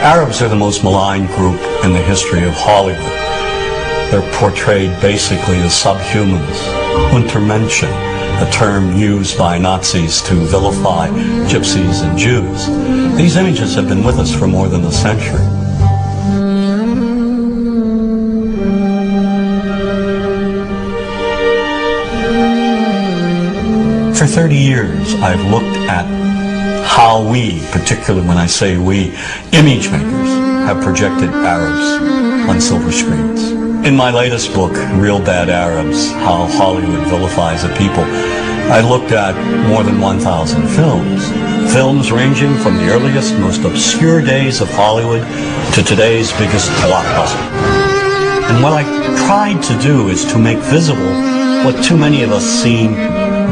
Arabs are the most maligned group in the history of Hollywood. They're portrayed basically as subhumans. Untermenschen, a term used by Nazis to vilify gypsies and Jews. These images have been with us for more than a century. For 30 years, I've looked at how we, particularly when I say we, image makers, have projected Arabs on silver screens. In my latest book, Real Bad Arabs, How Hollywood Vilifies a People, I looked at more than 1,000 films. Films ranging from the earliest, most obscure days of Hollywood to today's biggest blockbuster. And what I tried to do is to make visible what too many of us seem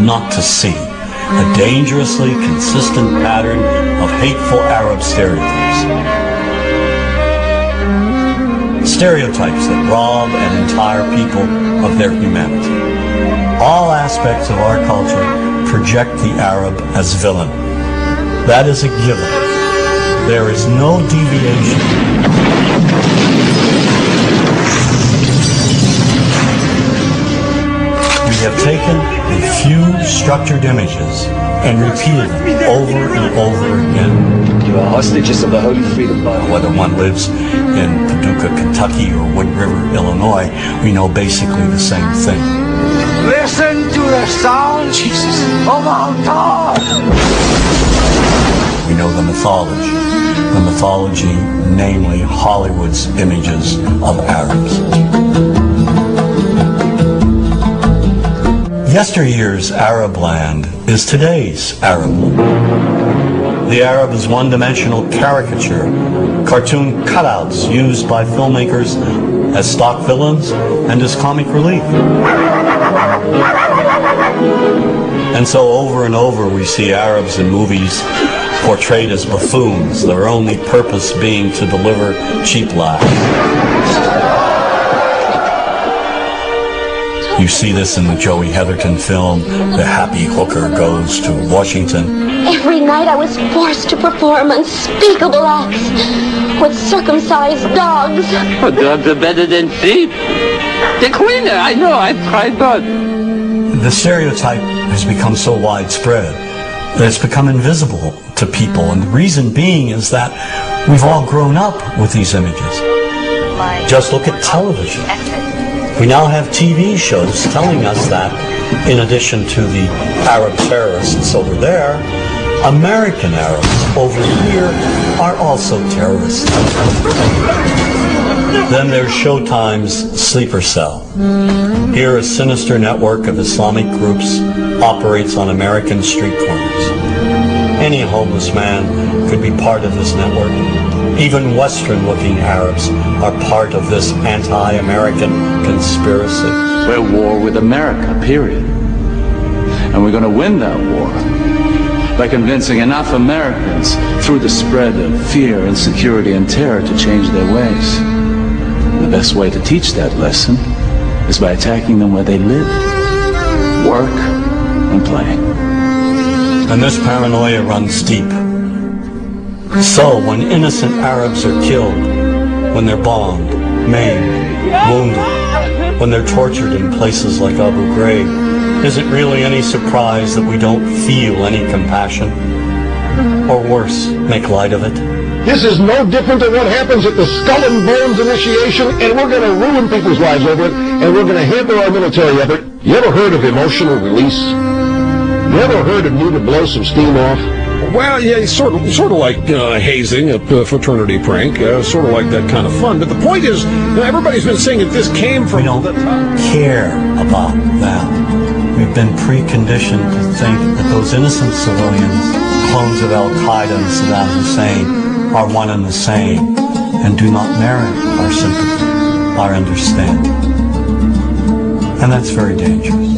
not to see. A dangerously consistent pattern of hateful Arab stereotypes. Stereotypes that rob an entire people of their humanity. All aspects of our culture project the Arab as villain. That is a given. There is no deviation. We have taken a few structured images and repeated them over and over again. You are hostages of the Holy Freedom Bible. Whether one lives in Paducah, Kentucky or Wood River, Illinois, we know basically the same thing. Listen to the sound of our God. We know the mythology. The mythology, namely Hollywood's images of Arabs. Yesteryear's Arab land is today's Arab land. The Arab is one-dimensional caricature, cartoon cutouts used by filmmakers as stock villains and as comic relief. And so over and over we see Arabs in movies portrayed as buffoons, their only purpose being to deliver cheap laughs. You see this in the Joey Heatherton film, The Happy Hooker Goes to Washington. Every night I was forced to perform unspeakable acts with circumcised dogs. Oh, dogs are better than sheep. They're cleaner, I know, I've tried both. The stereotype has become so widespread that it's become invisible to people. And the reason being is that we've all grown up with these images. Just look at television. We now have TV shows telling us that, in addition to the Arab terrorists over there, American Arabs over here are also terrorists. Then there's Showtime's Sleeper Cell. Here a sinister network of Islamic groups operates on American street corners. Any homeless man could be part of this network. Even Western-looking Arabs are part of this anti-American conspiracy. We're at war with America, period. And we're going to win that war by convincing enough Americans through the spread of fear, insecurity, and terror to change their ways. The best way to teach that lesson is by attacking them where they live, work, and play. And this paranoia runs deep. So when innocent Arabs are killed, when they're bombed, maimed, wounded, when they're tortured in places like Abu Ghraib, is it really any surprise that we don't feel any compassion? Or worse, make light of it? This is no different than what happens at the Skull and Bones initiation, and we're going to ruin people's lives over it, and we're going to hamper our military effort. You ever heard of emotional release? You ever heard of need to blow some steam off? Well, yeah, sort of like hazing, a fraternity prank, sort of like that kind of fun. But the point is, everybody's been saying that this came from... We don't care about them. We've been preconditioned to think that those innocent civilians, clones of Al-Qaeda and Saddam Hussein, are one and the same and do not merit our sympathy, our understanding. And that's very dangerous.